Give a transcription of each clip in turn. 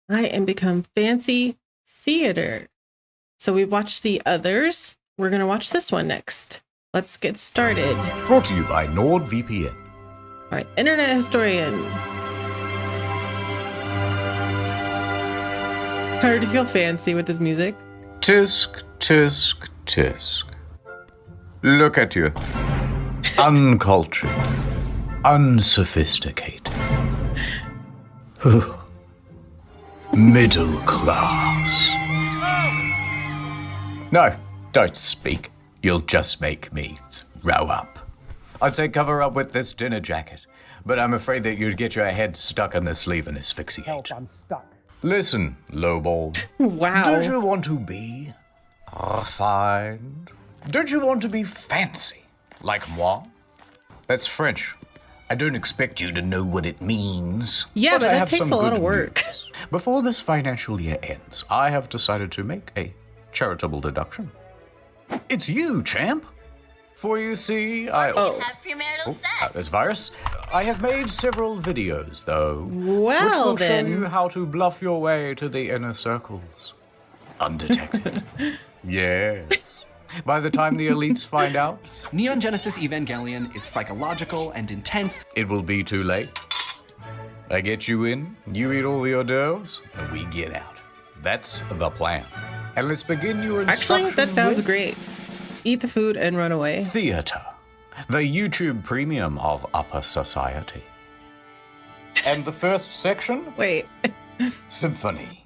and become fancy theater. So we watched the others. We're going to watch this one next. Let's get started. Brought to you by NordVPN. All right, Internet Historian. I already feel fancy with this music. Tisk, tisk, tisk. Look at you. Uncultured. Unsophisticated. Middle class. No, don't speak. You'll just make me throw up. I'd say cover up with this dinner jacket, but I'm afraid that you'd get your head stuck in the sleeve and asphyxiate. Help, I'm stuck. Listen, lowball. Wow. Don't you want to be refined? Don't you want to be fancy, like moi? That's French. I don't expect you to know what it means. Yeah, but I that have takes some a lot good of work. news. Before this financial year ends, I have decided to make a charitable deduction. It's you, champ. For you see, I... Have premarital sex. This virus. I have made several videos, though. Well, which will then. show you how to bluff your way to the inner circles. Undetected. Yes. By the time the elites find out, Neon Genesis Evangelion is psychological and intense. it will be too late. I get you in, you eat all the hors d'oeuvres, and we get out. That's the plan. And let's begin your instruction Actually, that sounds with great. Eat the food and run away. Theater, the YouTube premium of upper society. And the first section, Wait. symphony.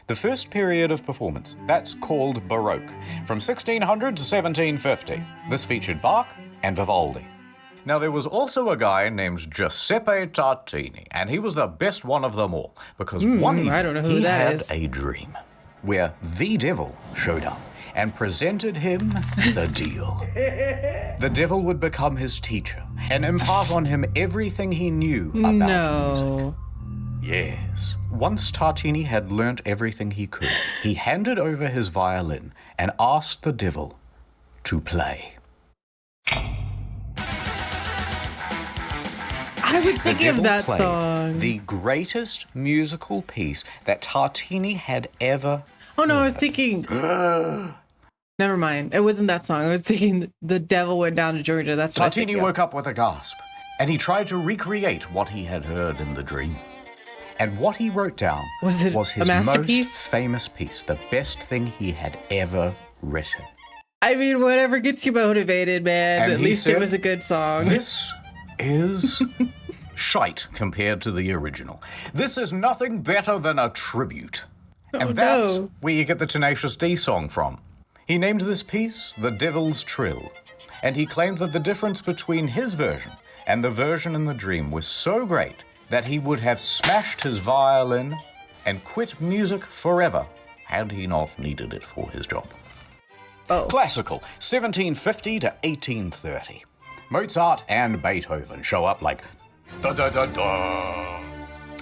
The first period of performance, that's called Baroque, from 1600 to 1750. This featured Bach and Vivaldi. Now, there was also a guy named Giuseppe Tartini, and he was the best one of them all, because one evening I don't know who he that had is. a dream where the devil showed up and presented him the deal. The devil would become his teacher and impart on him everything he knew about music. No. Yes. Once Tartini had learnt everything he could, he handed over his violin and asked the devil to play. I was The thinking of devil that played song. the greatest musical piece that Tartini had ever... Oh no, I was thinking. Never mind. It wasn't that song. I was thinking the devil went down to Georgia. That's what I was Tartini thinking of. woke up with a gasp, and he tried to recreate what he had heard in the dream. And what he wrote down Was it his a masterpiece? most famous piece, the best thing he had ever written. I mean, whatever gets you motivated, man. And At he least it said, was a good song. This is shite compared to the original. This is nothing better than a tribute. And that's no. where you get the Tenacious D song from. He named this piece The Devil's Trill, and he claimed that the difference between his version and the version in the dream was so great that he would have smashed his violin and quit music forever had he not needed it for his job. Oh. Classical, 1750 to 1830. Mozart and Beethoven show up like da-da-da-da.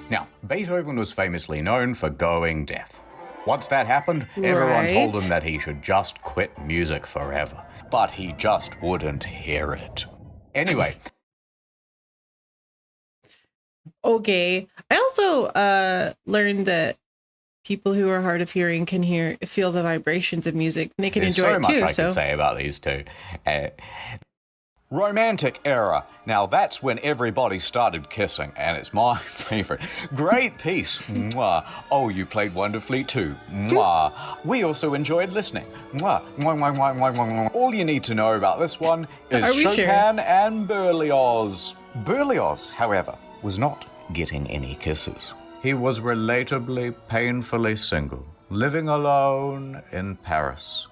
Now, Beethoven was famously known for going deaf. Once that happened, everyone told Right. him that he should just quit music forever. But he just wouldn't hear it. Anyway, Okay. I also learned that people who are hard of hearing can feel the vibrations of music. And they can there's enjoy so it much too. I could say about these two. Romantic era. Now that's when everybody started kissing, and it's my favorite. Great piece. Mwah. Oh, you played wonderfully too. Mwah. We also enjoyed listening. Mwah. Mwah, mwah, mwah, mwah, mwah, mwah. All you need to know about this one is Are we Chopin sure? and Berlioz. Berlioz, however, was not getting any kisses. He was relatably, painfully single, living alone in Paris,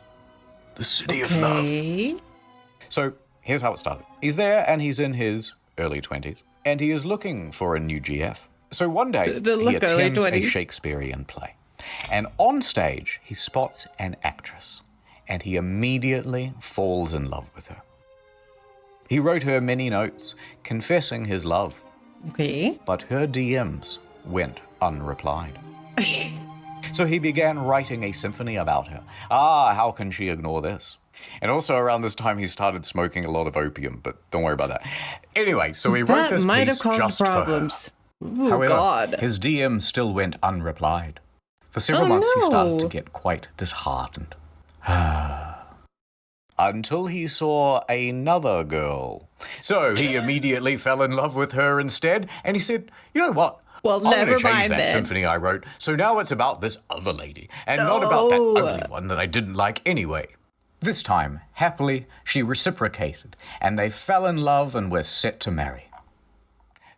the city of love. Okay. So here's how it started. He's there and he's in his early 20s and he is looking for a new GF. So one day The he look early attends a 20s. Shakespearean play and on stage he spots an actress and he immediately falls in love with her. He wrote her many notes confessing his love, Okay. but her DMs went unreplied. So he began writing a symphony about her. How can she ignore this? And also around this time, he started smoking a lot of opium, but don't worry about that. Anyway, so he wrote That this might piece have caused just problems. for her. Oh, However, God. his DM still went unreplied. For several Oh, months, he started no. to get quite disheartened. Until he saw another girl. So he immediately fell in love with her instead, and he said, you know what? Well, I'm going never to change mind that then. symphony I wrote, so now it's about this other lady, and not about that No. ugly one that I didn't like anyway. This time, happily, she reciprocated, and they fell in love and were set to marry.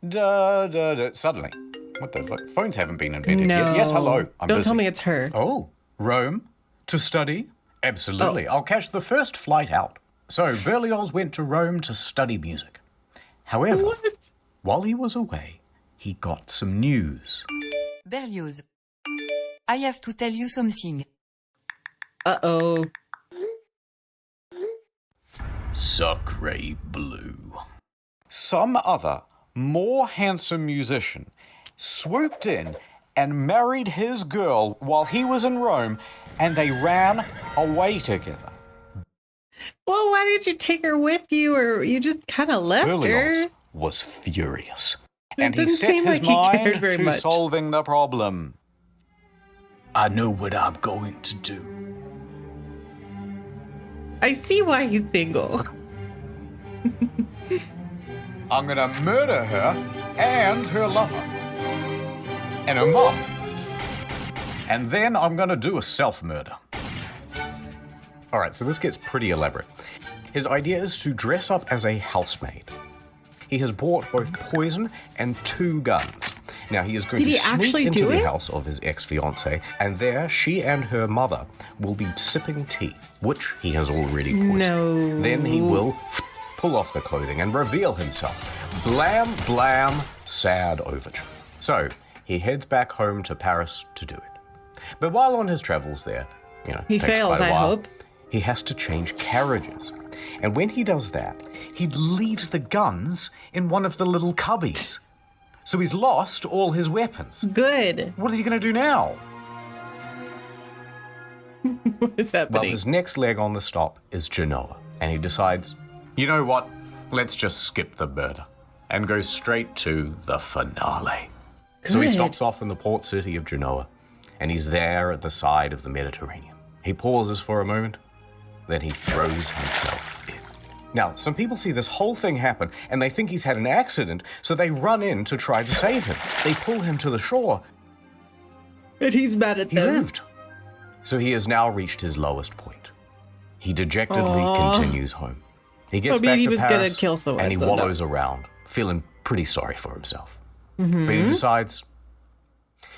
Suddenly, what the fuck? Phones haven't been invented No. yet. Yes, hello, I'm Don't busy. tell me it's her. Oh, Rome? To study? Absolutely. I'll catch the first flight out. So, Berlioz went to Rome to study music. However, What? while he was away, he got some news. Berlioz. I have to tell you something. Uh-oh. Sacre bleu. Some other, more handsome musician swooped in and married his girl while he was in Rome, and they ran away together. Well, why didn't you take her with you, or you just kind of left Berlioz her? was furious, It and he didn't set seem his like he cared mind very to much. solving the problem. I know what I'm going to do. I see why he's single. I'm gonna murder her and her lover and her mom. And then I'm gonna do a self-murder. All right, so this gets pretty elaborate. His idea is to dress up as a housemaid. He has bought both poison and 2 guns. Now he is going Did to he sneak actually into do the it? house of his ex-fiancée, and there she and her mother will be sipping tea, which he has already poisoned. No. Then he will pull off the clothing and reveal himself. Blam, blam, sad overture. So he heads back home to Paris to do it. But while on his travels there, He takes fails, quite a I while, hope. he has to change carriages. And when he does that, he leaves the guns in one of the little cubbies. So he's lost all his weapons. Good. What is he going to do now? What is Well, happening? his next leg on the stop is Genoa. And he decides, you know what? Let's just skip the murder and go straight to the finale. So he Good. stops off in the port city of Genoa, and he's there at the side of the Mediterranean. He pauses for a moment, then he throws himself in. Now, some people see this whole thing happen, and they think he's had an accident, so they run in to try to save him. They pull him to the shore. And he's mad at He them. lived. So he has now reached his lowest point. He dejectedly Aw. continues home. He gets I mean, back he to was Paris, gonna kill someone, and he so no. wallows around, feeling pretty sorry for himself. But he decides,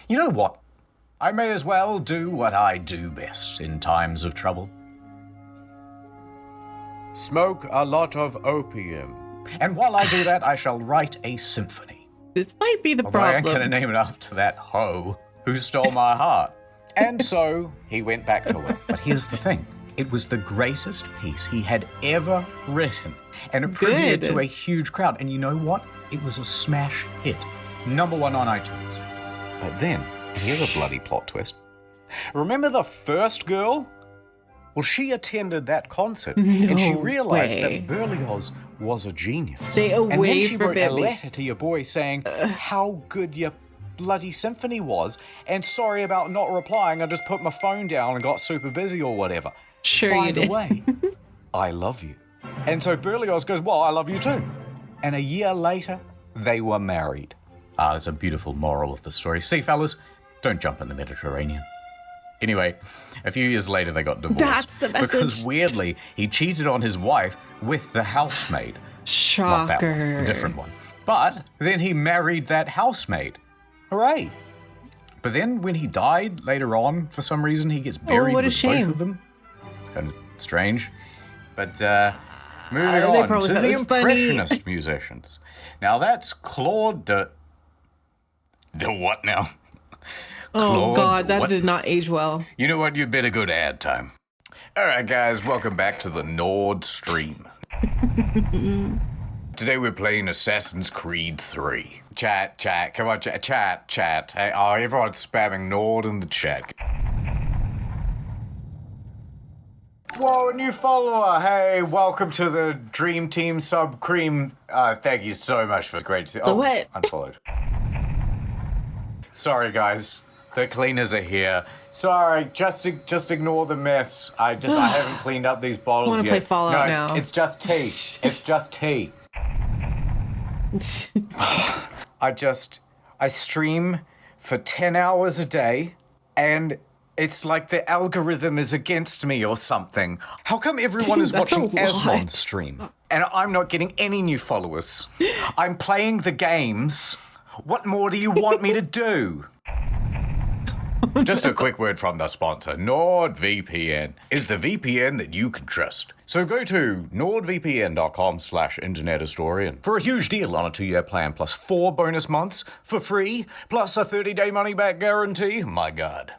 you know what? I may as well do what I do best in times of trouble. Smoke a lot of opium. And while I do that, I shall write a symphony. This might be the Although I ain't gonna problem. name it after that hoe who stole my heart. And so he went back to work. But here's the thing. It was the greatest piece he had ever written. And it premiered Good. to a huge crowd. And you know what? It was a smash hit. #1 on iTunes. But then, here's a bloody plot twist. Remember the first girl? Well, she attended that concert, and she No realized way. that Berlioz was a genius. Stay And then away she from wrote a babies. letter to your boy saying how good your bloody symphony was, and sorry about not replying, I just put my phone down and got super busy or whatever. Sure By you the did. way, I love you. And so Berlioz goes, well, I love you too. And a year later, they were married. There's a beautiful moral of the story. See, fellas, don't jump in the Mediterranean. Anyway, a few years later, they got divorced. That's the Because message. weirdly, he cheated on his wife with the housemaid. Not that one, Shocker. a different one. But then he married that housemaid. Hooray. But then when he died later on, for some reason, he gets buried what a with shame. both of them. It's kind of strange. But moving They on probably to thought the it was funny. Impressionist musicians. Now that's Claude de... The what now? Oh, Claude, God, that what? did not age well. You know what? You better go to ad time. All right, guys, welcome back to the Nord Stream. Today we're playing Assassin's Creed 3. Chat, come on, chat. Hey, oh, everyone's spamming Nord in the chat. Whoa, a new follower. Hey, welcome to the Dream Team Sub Cream. Thank you so much for the great... What? Unfollowed. Sorry, guys. The cleaners are here. Sorry, just ignore the mess. I haven't cleaned up these bottles yet. I want to play Fallout now. It's just tea. It's just tea. I stream for 10 hours a day, and it's like the algorithm is against me or something. How come everyone is watching Asmon's stream, and I'm not getting any new followers? I'm playing the games. What more do you want me to do? Just a quick word from the sponsor. NordVPN is the VPN that you can trust. So go to nordvpn.com/internethistorian for a huge deal on a 2-year plan plus 4 bonus months for free, plus a 30-day money-back guarantee. My God.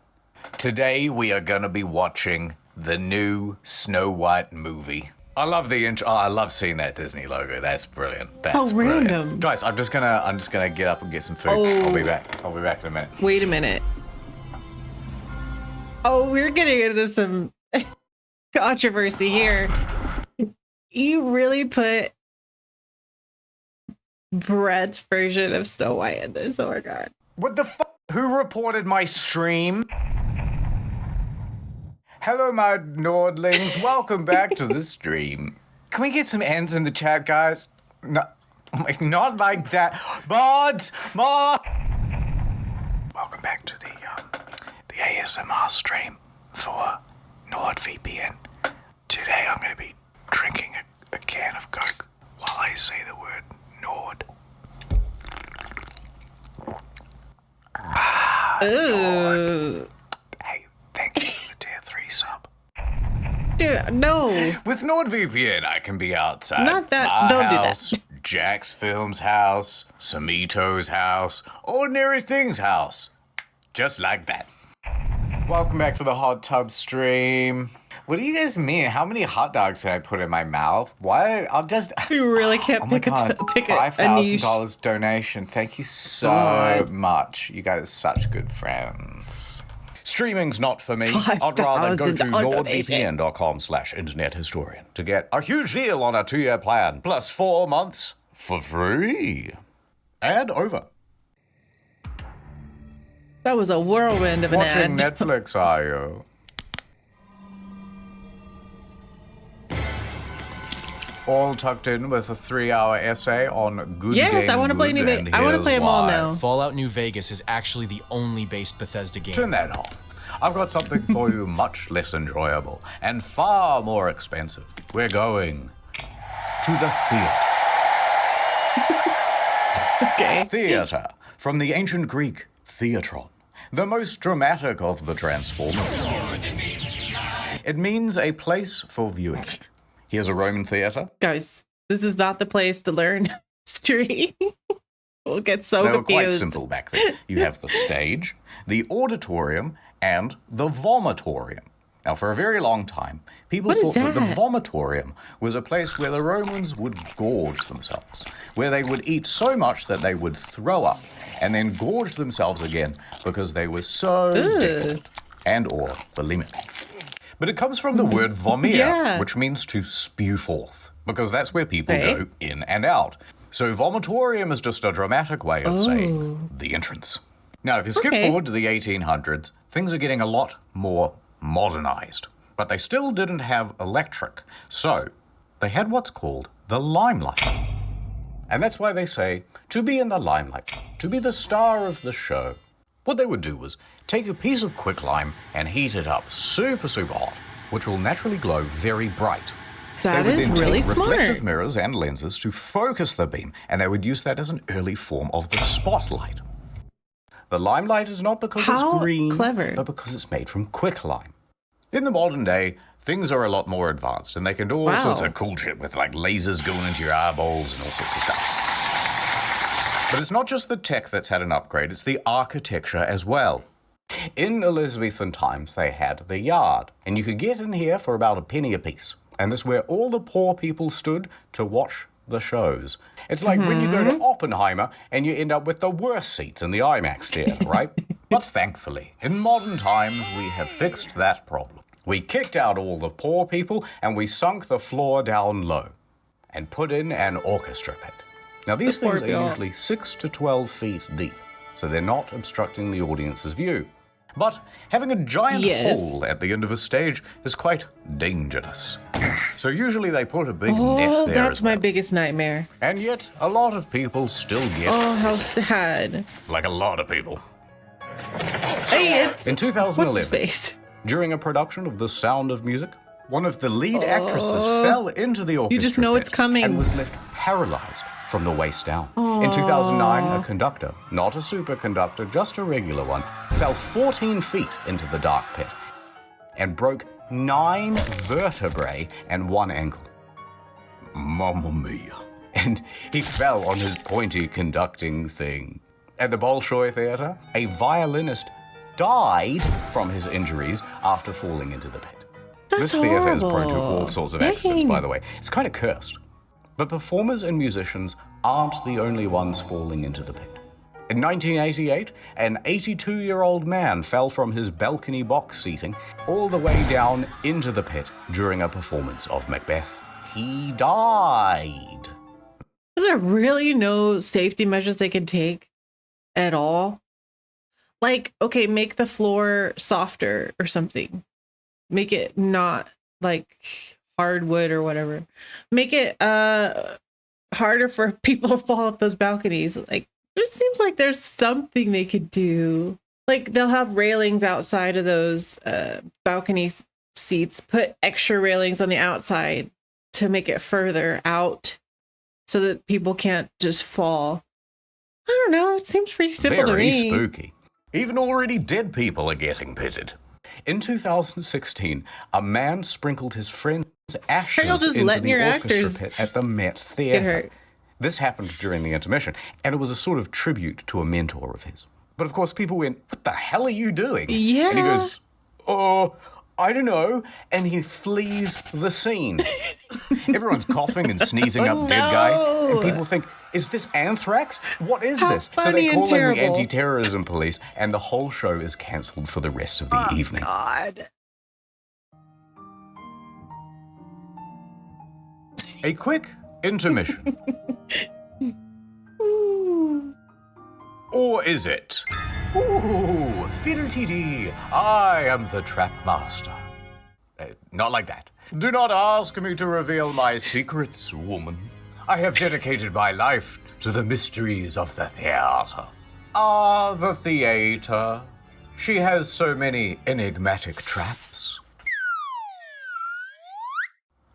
Today we are going to be watching the new Snow White movie. I love the intro. Oh, I love seeing that Disney logo. That's brilliant. That's brilliant. Random. Guys, I'm just gonna get up and get some food. I'll be back. I'll be back in a minute. Wait a minute. Oh, we're getting into some controversy here. You really put Brett's version of Snow White in this. Oh my God. What the fuck? Who reported my stream? Hello, my Nordlings. Welcome back to the stream. Can we get some ends in the chat, guys? No, not like that. Mods! Welcome back to the ASMR stream for NordVPN. Today I'm going to be drinking a can of Coke while I say the word Nord. Ooh. Hey, thank you for the tier 3 sub. Dude, no. With NordVPN, I can be outside. Not that. My Don't house, do that. Jack's Film's house, Samito's house, Ordinary Things house. Just like that. Welcome back to the hot tub stream. What do you guys mean? How many hot dogs can I put in my mouth? Why? I'll just... You really can't pick a niche. $5,000 donation. Thank you so much. You guys are such good friends. Streaming's not for me. I'd rather go to nordvpn.com/internethistorian to get a huge deal on a 2-year plan plus 4 months for free. And over. That was a whirlwind of an Watching ad. Netflix, are you? All tucked in with a 3-hour essay on good Yes, game I want to play good, New and Vegas. I want to here's play them all why. now. Fallout New Vegas is actually the only based Bethesda game. Turn that off. I've got something for you much less enjoyable and far more expensive. We're going to the theater. Okay. Theater, from the ancient Greek theatron, the most dramatic of the Transformers. It means a place for viewing. Here's a Roman theater. Guys, this is not the place to learn history. We'll get so They were quite confused. simple back then. You have the stage, the auditorium, and the vomitorium. Now, for a very long time, people What is thought that the that? vomitorium was a place where the Romans would gorge themselves, where they would eat so much that they would throw up and then gorge themselves again because they were so decadent and or bulimic. But it comes from the word vomere, Yeah. which means to spew forth, because that's where people Okay. go in and out. So vomitorium is just a dramatic way of saying the entrance. Now, if you skip Okay. forward to the 1800s, things are getting a lot more modernized, but they still didn't have electric. So they had what's called the limelight. And that's why they say to be in the limelight, to be the star of the show. What they would do was take a piece of quicklime and heat it up super, super hot, which will naturally glow very bright. That They would is then really take reflective smart. mirrors and lenses to focus the beam, and they would use that as an early form of the spotlight. The limelight is not because How it's green, clever. but because it's made from quicklime. In the modern day, things are a lot more advanced, and they can do all Wow. sorts of cool shit with like lasers going into your eyeballs and all sorts of stuff. But it's not just the tech that's had an upgrade, it's the architecture as well. In Elizabethan times, they had the yard, and you could get in here for about a penny apiece. And this is where all the poor people stood to watch the shows. It's like when you go to Oppenheimer and you end up with the worst seats in the IMAX theater, right? But thankfully, in modern times, we have fixed that problem. We kicked out all the poor people and we sunk the floor down low and put in an orchestra pit. Now, these The poor things are people. usually 6 to 12 feet deep, so they're not obstructing the audience's view. But having a giant Yes. hole at the end of a stage is quite dangerous. So usually they put a big net Oh, there that's as my well. biggest nightmare. And yet, a lot of people still get, Oh, how sad. like a lot of people. Hey, it's In what's his 2011, face? during a production of The Sound of Music, one of the lead actresses fell into the orchestra just know pit it's coming. and was left paralyzed from the waist down. In 2009, a conductor, not a superconductor, just a regular one, fell 14 feet into the dark pit and broke 9 vertebrae and 1 ankle. Mamma mia. And he fell on his pointy conducting thing. At the Bolshoi Theatre, a violinist died from his injuries after falling into the pit. That's This theatre is prone to horrible. all sorts of accidents, Dang. by the way. It's kind of cursed. But performers and musicians aren't the only ones falling into the pit. In 1988, an 82-year-old man fell from his balcony box seating all the way down into the pit during a performance of Macbeth. He died. Is there really no safety measures they can take at all? Like, okay, make the floor softer or something. Make it not like hardwood or whatever. Make it harder for people to fall off those balconies. Like, it seems like there's something they could do. Like, they'll have railings outside of those balcony seats. Put extra railings on the outside to make it further out so that people can't just fall. I don't know. It seems pretty simple to Very me. spooky. Even already dead people are getting pitted. In 2016, a man sprinkled his friend's ashes You're just into letting the your orchestra actors pit at the Met Theatre. get hurt. This happened during the intermission, and it was a sort of tribute to a mentor of his. But of course, people went, "What the hell are you doing?" Yeah. And he goes, "Oh, I don't know." And he flees the scene. Everyone's coughing and sneezing up dead guy. And No. people think, is this anthrax? What is How this? So funny they and call in the terrible. anti-terrorism police, and the whole show is cancelled for the rest of the evening. God. A quick intermission. Or is it? Ooh, fiddle-tee-dee, I am the trap master. Not like that. Do not ask me to reveal my secrets, woman. I have dedicated my life to the mysteries of the theater. Ah, the theater. She has so many enigmatic traps.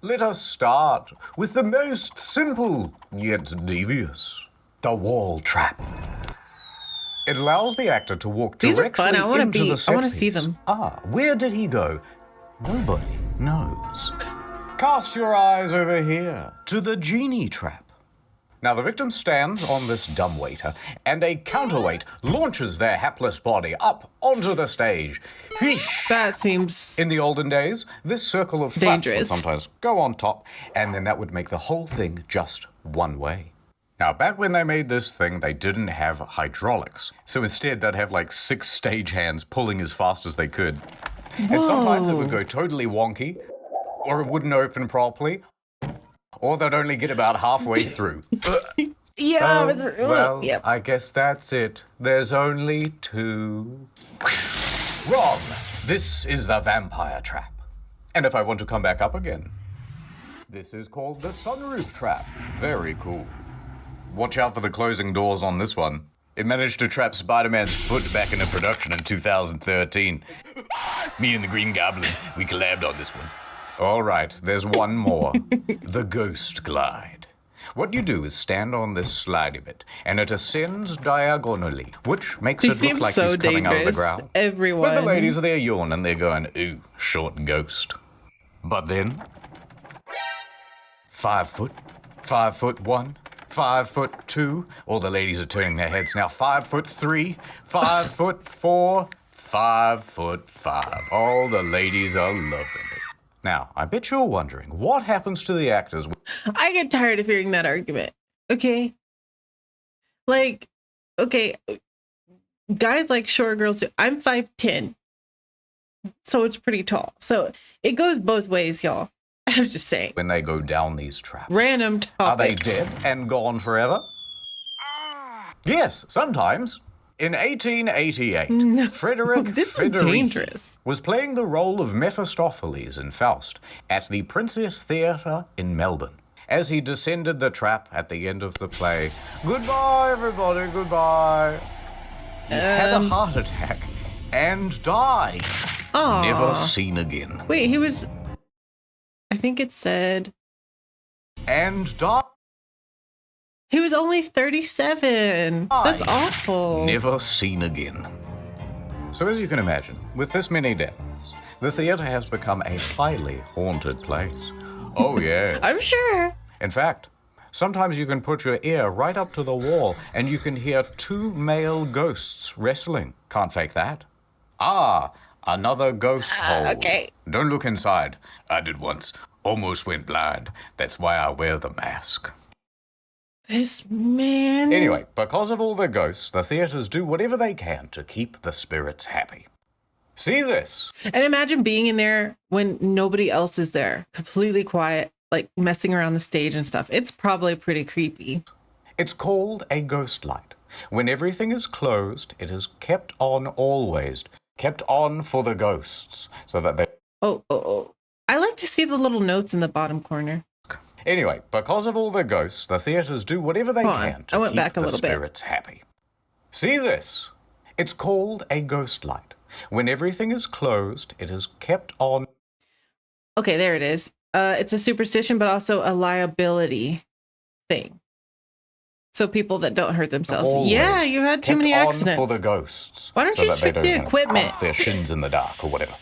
Let us start with the most simple, yet devious. The wall trap. It allows the actor to walk These are directly fun. I wanna into be- the I set wanna see piece. them. Ah, where did he go? Nobody knows. Cast your eyes over here to the genie trap. Now the victim stands on this dumbwaiter, and a counterweight launches their hapless body up onto the stage. Wheesh! That seems In the olden days, this circle of flaps would dangerous. sometimes go on top, and then that would make the whole thing just one way. Now, back when they made this thing, they didn't have hydraulics. So instead, they'd have like 6 stagehands pulling as fast as they could. And sometimes it would go totally wonky, or it wouldn't open properly, or they'd only get about halfway through. yeah. Oh, it's, well, yep. I guess that's it. There's only 2. Wrong. This is the vampire trap. And if I want to come back up again, this is called the sunroof trap. Very cool. Watch out for the closing doors on this one. It managed to trap Spider-Man's foot back into production in 2013. Me and the Green Goblin, we collabed on this one. All right, there's one more. The ghost glide. What you do is stand on this slidey bit, and it ascends diagonally, which makes He it look seems like so he's coming out of the dangerous. ground. Everyone. But the ladies are there yawning, they're going, ooh, short ghost. But then, 5 foot, 5'1", 5'2". All the ladies are turning their heads now. 5'3", 5'4", 5'5". All the ladies are loving it. Now, I bet you're wondering, what happens to the actors? I get tired of hearing that argument. Okay. Like, okay, guys like short girls. I'm 5'10". so it's pretty tall. So it goes both ways, y'all. I'm just saying. When they go down these traps. Random topic. Are they dead and gone forever? Yes, sometimes. In 1888, Frederick This is Frederici dangerous. was playing the role of Mephistopheles in Faust at the Princess Theatre in Melbourne. As he descended the trap at the end of the play, goodbye, everybody, goodbye. He had a heart attack and died. Aw. Never seen again. Wait, he was. I think it said And died. he was only 37. That's awful. Never seen again. So as you can imagine, with this many deaths, the theatre has become a highly haunted place. Oh yeah. I'm sure. In fact, sometimes you can put your ear right up to the wall and you can hear two male ghosts wrestling. Can't fake that. Ah, another ghost hole. Okay. Don't look inside. I did once. Almost went blind. That's why I wear the mask. This man. Anyway, because of all the ghosts, the theatres do whatever they can to keep the spirits happy. See this? And imagine being in there when nobody else is there, completely quiet, like messing around the stage and stuff. It's probably pretty creepy. It's called a ghost light. When everything is closed, it is kept on always. Kept on for the ghosts, so that they... Oh. I like to see the little notes in the bottom corner. Anyway, because of all the ghosts, the theatres do whatever they Hold on. can I to went keep back a the little bit. spirits happy. See this? It's called a ghost light. When everything is closed, it is kept on... Okay, there it is. It's a superstition, but also a liability thing. So people that don't hurt themselves. Always. Yeah, you had too Kept many on accidents. for the ghosts. Why don't so you that they check the don't, equipment? pump their shins in the dark or whatever.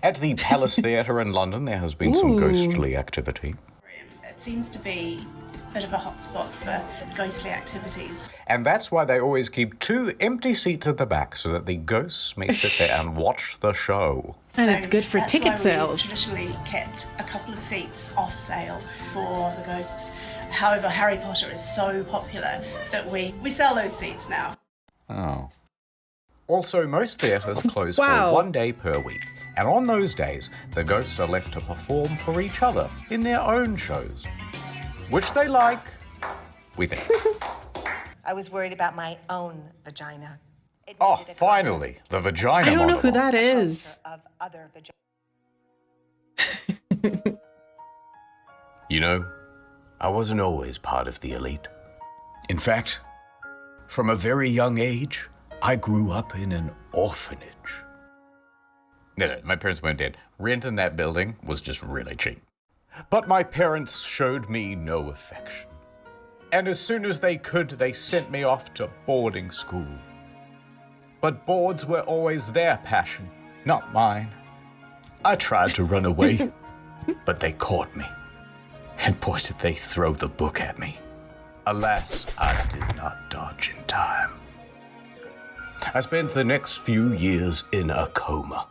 At the Palace Theatre in London, there has been some ghostly activity. It seems to be a bit of a hotspot for ghostly activities. And that's why they always keep two empty seats at the back so that the ghosts may sit there and watch the show. And it's good for that's ticket why sales. We traditionally kept a couple of seats off sale for the ghosts. However, Harry Potter is so popular that we sell those seats now. Oh. Also, most theatres close Wow. for 1 day per week. And on those days, the ghosts are left to perform for each other in their own shows. Which they like, we think. I was worried about my own vagina. It Oh, needed a finally, the vagina I don't know who monologue. that is. of other vagina. You know, I wasn't always part of the elite. In fact, from a very young age, I grew up in an orphanage. No, my parents weren't dead. Rent in that building was just really cheap. But my parents showed me no affection. And as soon as they could, they sent me off to boarding school. But boards were always their passion, not mine. I tried to run away, but they caught me. And boy, did they throw the book at me. Alas, I did not dodge in time. I spent the next few years in a coma.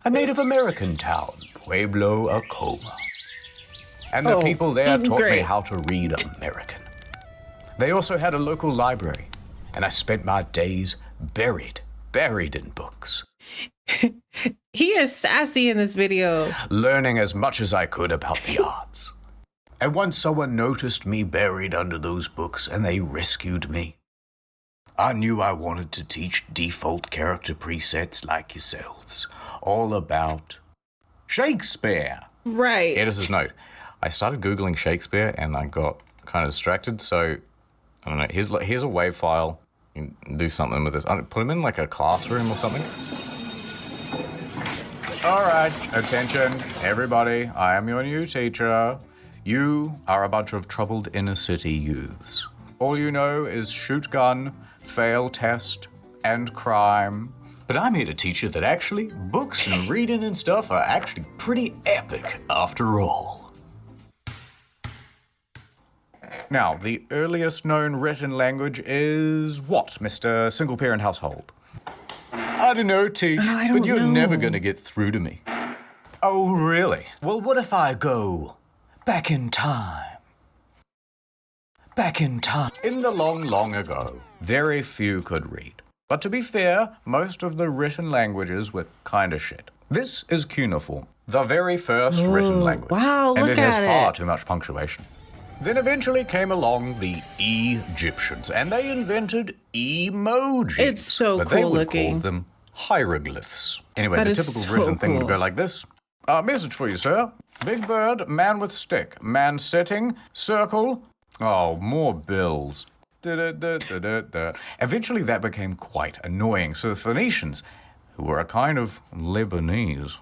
A Native American town, Pueblo, Acoma. And the people there taught me great. how to read American. They also had a local library, and I spent my days buried in books, He is sassy in this video. learning as much as I could about the arts. And once someone noticed me buried under those books and they rescued me, I knew I wanted to teach default character presets like yourselves all about Shakespeare. Right. Editor's note. I started Googling Shakespeare and I got kind of distracted, so I don't know. Here's a WAV file. You can do something with this. Put him in like a classroom or something. All right, attention, everybody. I am your new teacher. You are a bunch of troubled inner city youths. All you know is shoot gun, fail test, and crime. But I'm here to teach you that actually books and reading and stuff are actually pretty epic after all. Now, the earliest known written language is what, Mr. Single Parent Household? I don't know, Teach, I don't but you're know. never gonna get through to me. Oh, really? Well, what if I go back in time? Back in time. In the long, long ago, very few could read. But to be fair, most of the written languages were kind of shit. This is cuneiform, the very first written language. Wow, and look it has at far it. too much punctuation. Then eventually came along the Egyptians, and they invented emojis. It's so but cool they would looking. call them hieroglyphs. Anyway, That the is typical so written thing would cool. go like this. Message for you, sir. Big bird, man with stick, man sitting, circle. Oh, more bills. Da-da-da-da-da-da. Eventually that became quite annoying, so the Phoenicians, who were a kind of Lebanese,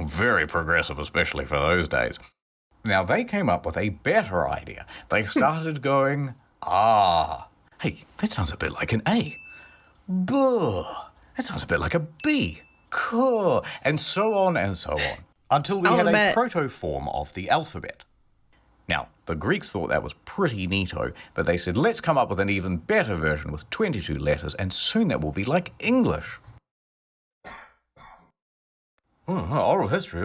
very progressive especially for those days, now they came up with a better idea. They started going, hey, that sounds a bit like an A. Buh, that sounds a bit like a B. Cool. And so on and so on, until we had a Alphabet. proto-form of the alphabet. Now, the Greeks thought that was pretty neato, but they said, let's come up with an even better version with 22 letters, and soon that will be like English. Oral history.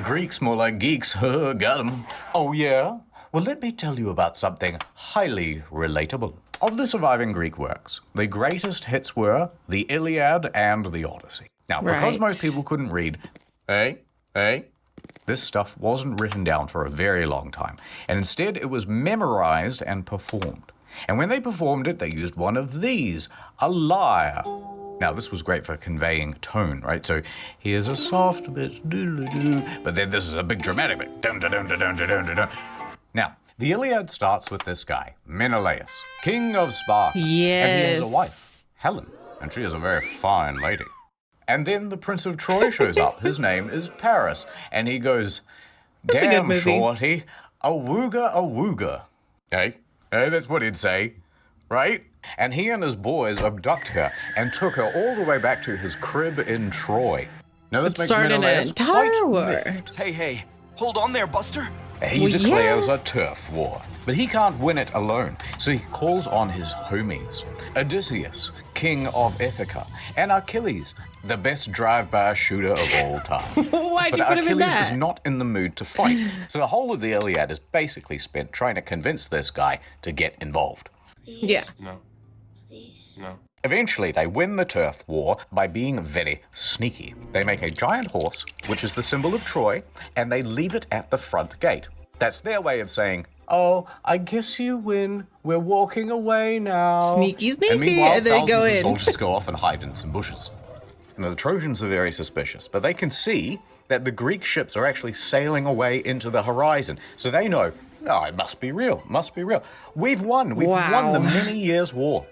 Greeks more like geeks. Got 'em. Oh, yeah? Well, let me tell you about something highly relatable. Of the surviving Greek works, the greatest hits were the Iliad and the Odyssey. Now, because Right. most people couldn't read, this stuff wasn't written down for a very long time, and instead it was memorized and performed. And when they performed it, they used one of these, a lyre. Now, this was great for conveying tone, right? So here's a soft bit, doo-doo-doo, but then this is a big dramatic bit. Dun-dun-dun-dun-dun-dun-dun. Now, the Iliad starts with this guy, Menelaus, king of Sparta. And he has a wife, Yes. Helen, and she is a very fine lady. And then the Prince of Troy shows up. His name is Paris, and he goes, That's a good damn, movie. shorty, awooga, awooga. Hey, that's what he'd say, right? And he and his boys abduct her and took her all the way back to his crib in Troy. Now this It makes started an Menelaus entire quite war. miffed. Hey, hold on there, Buster. He Well, declares yeah. a turf war, but he can't win it alone, so he calls on his homies. Odysseus, king of Ithaca, and Achilles, the best drive-by shooter of all time. Why'd you But put him in Achilles that? is not in the mood to fight, so the whole of the Iliad is basically spent trying to convince this guy to get involved. Yeah. Eventually, they win the turf war by being very sneaky. They make a giant horse, which is the symbol of Troy, and they leave it at the front gate. That's their way of saying, oh, I guess you win. We're walking away now. Sneaky, sneaky, And meanwhile, and they go thousands of in. soldiers go off and hide in some bushes. Now, the Trojans are very suspicious, but they can see that the Greek ships are actually sailing away into the horizon. So they know, oh, it must be real, must be real. We've won. We've won the Wow. many years war.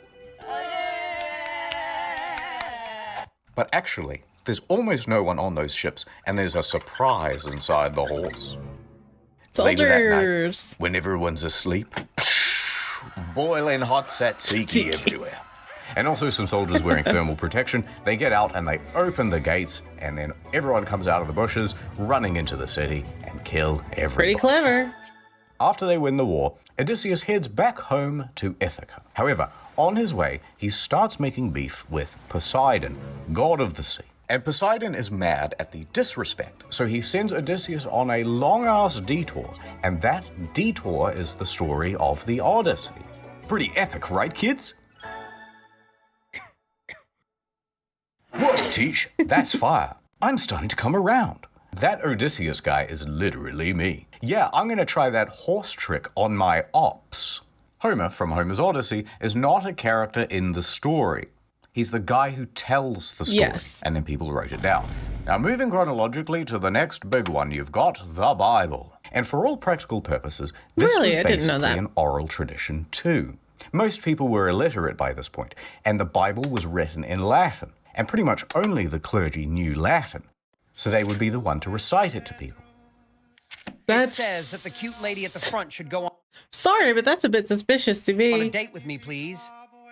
But actually, there's almost no one on those ships, and there's a surprise inside the horse. Later that night, Soldiers. when everyone's asleep, boiling hot tzatziki everywhere. And also some soldiers wearing thermal protection. They get out and they open the gates, and then everyone comes out of the bushes, running into the city and kill everybody. Pretty clever. After they win the war, Odysseus heads back home to Ithaca. However, on his way, he starts making beef with Poseidon, god of the sea. And Poseidon is mad at the disrespect, so he sends Odysseus on a long-ass detour, and that detour is the story of the Odyssey. Pretty epic, right, kids? Whoa, Teach, that's fire. I'm starting to come around. That Odysseus guy is literally me. Yeah, I'm gonna try that horse trick on my ops. Homer, from Homer's Odyssey, is not a character in the story. He's the guy who tells the story, Yes. and then people wrote it down. Now, moving chronologically to the next big one, you've got the Bible. And for all practical purposes, this Really? was I didn't know basically that. an oral tradition too. Most people were illiterate by this point, and the Bible was written in Latin, and pretty much only the clergy knew Latin. So they would be the one to recite it to people. That's It says that the cute lady at the front should go sorry, but that's a bit suspicious to on a me. date with me, please.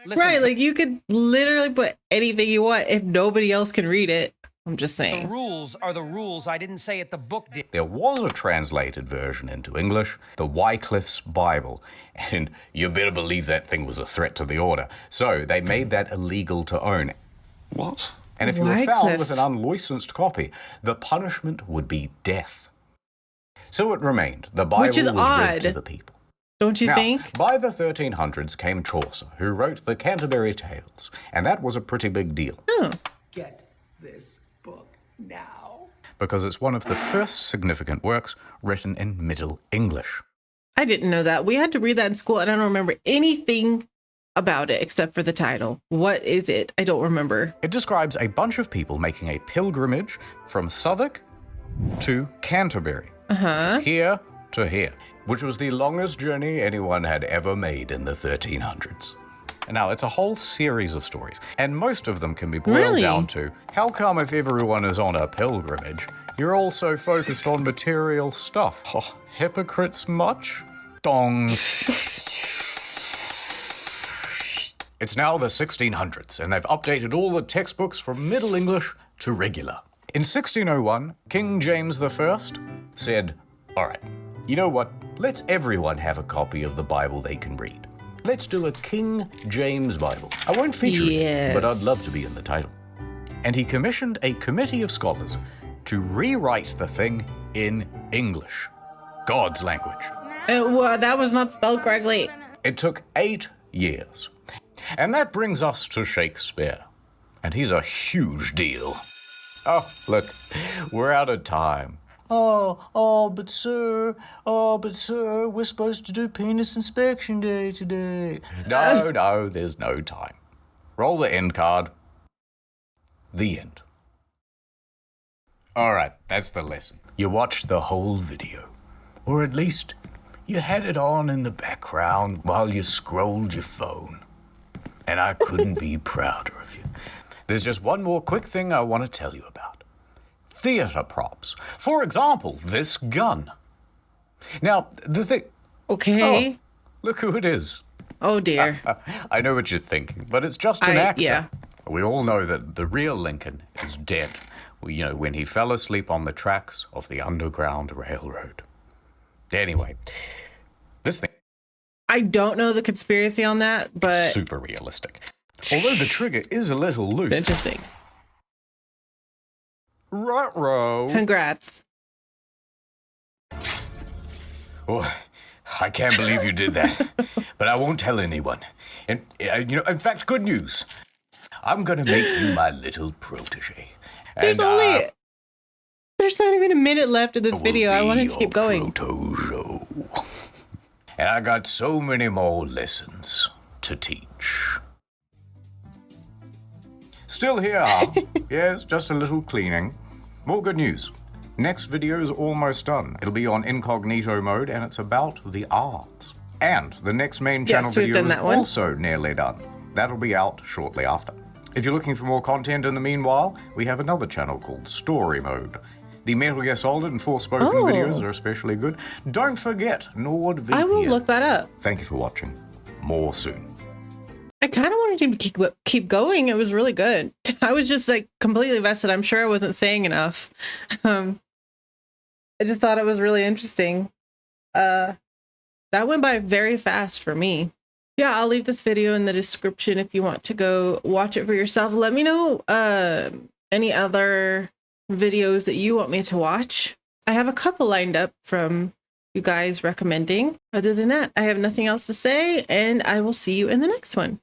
Listen, Right, like you could literally put anything you want if nobody else can read it. I'm just the saying. rules are the rules. I didn't say it. The book did. There was a translated version into English, the Wycliffe's Bible, and you better believe that thing was a threat to the order. So they made that illegal to own. What? And if you were found Wycliffe. with an unlicensed copy, the punishment would be death. So it remained. The Bible Which is was read to odd. the people. Don't you Now, think? by the 1300s came Chaucer, who wrote the Canterbury Tales, and that was a pretty big deal. Oh. Get this book now. Because it's one of the first significant works written in Middle English. I didn't know that. We had to read that in school, and I don't remember anything about it except for the title. What is it? I don't remember. It describes a bunch of people making a pilgrimage from Southwark to Canterbury. Here to here, which was the longest journey anyone had ever made in the 1300s. And now, it's a whole series of stories, and most of them can be boiled down to, how come if everyone is on a pilgrimage, you're all so focused on material stuff? Oh, hypocrites much? Dong. It's now the 1600s, and they've updated all the textbooks from Middle English to regular. In 1601, King James I said, all right, you know what? Let's everyone have a copy of the Bible they can read. Let's do a King James Bible. I won't feature it, but I'd love to be in the title. And he commissioned a committee of scholars to rewrite the thing in English, God's language. That was not spelled correctly. It took 8 years. And that brings us to Shakespeare. And he's a huge deal. Oh, look, we're out of time. But sir, we're supposed to do penis inspection day today. No, there's no time. Roll the end card. The end. All right, that's the lesson. You watched the whole video. Or at least, you had it on in the background while you scrolled your phone. And I couldn't be prouder of you. There's just one more quick thing I want to tell you about. Theater props. For example, this gun. Now, the thing... Okay. Oh, look who it is. Oh, dear. I know what you're thinking, but it's just an actor. Yeah. We all know that the real Lincoln is dead. When he fell asleep on the tracks of the Underground Railroad. Anyway, this thing... I don't know the conspiracy on that, but... super realistic. Although the trigger is a little loose. It's interesting. Ruh-roh. Congrats. Oh, I can't believe you did that. But I won't tell anyone. And, in fact, good news. I'm going to make you my little protege. There's not even a minute left in this video. I wanted to keep going. Protege. And I got so many more lessons to teach. Still here. Yes, just a little cleaning. More good news. Next video is almost done. It'll be on incognito mode, and it's about the arts. And the next main channel video is also nearly done. That'll be out shortly after. If you're looking for more content in the meanwhile, we have another channel called Story Mode. The Metal Gear Solid and Forspoken videos are especially good. Don't forget NordVPN. I will look that up. Thank you for watching. More soon. I kind of wanted him to keep going. It was really good. I was just like completely vested. I'm sure I wasn't saying enough. I just thought it was really interesting. That went by very fast for me. Yeah, I'll leave this video in the description if you want to go watch it for yourself. Let me know any other videos that you want me to watch. I have a couple lined up from you guys recommending. Other than that, I have nothing else to say, and I will see you in the next one.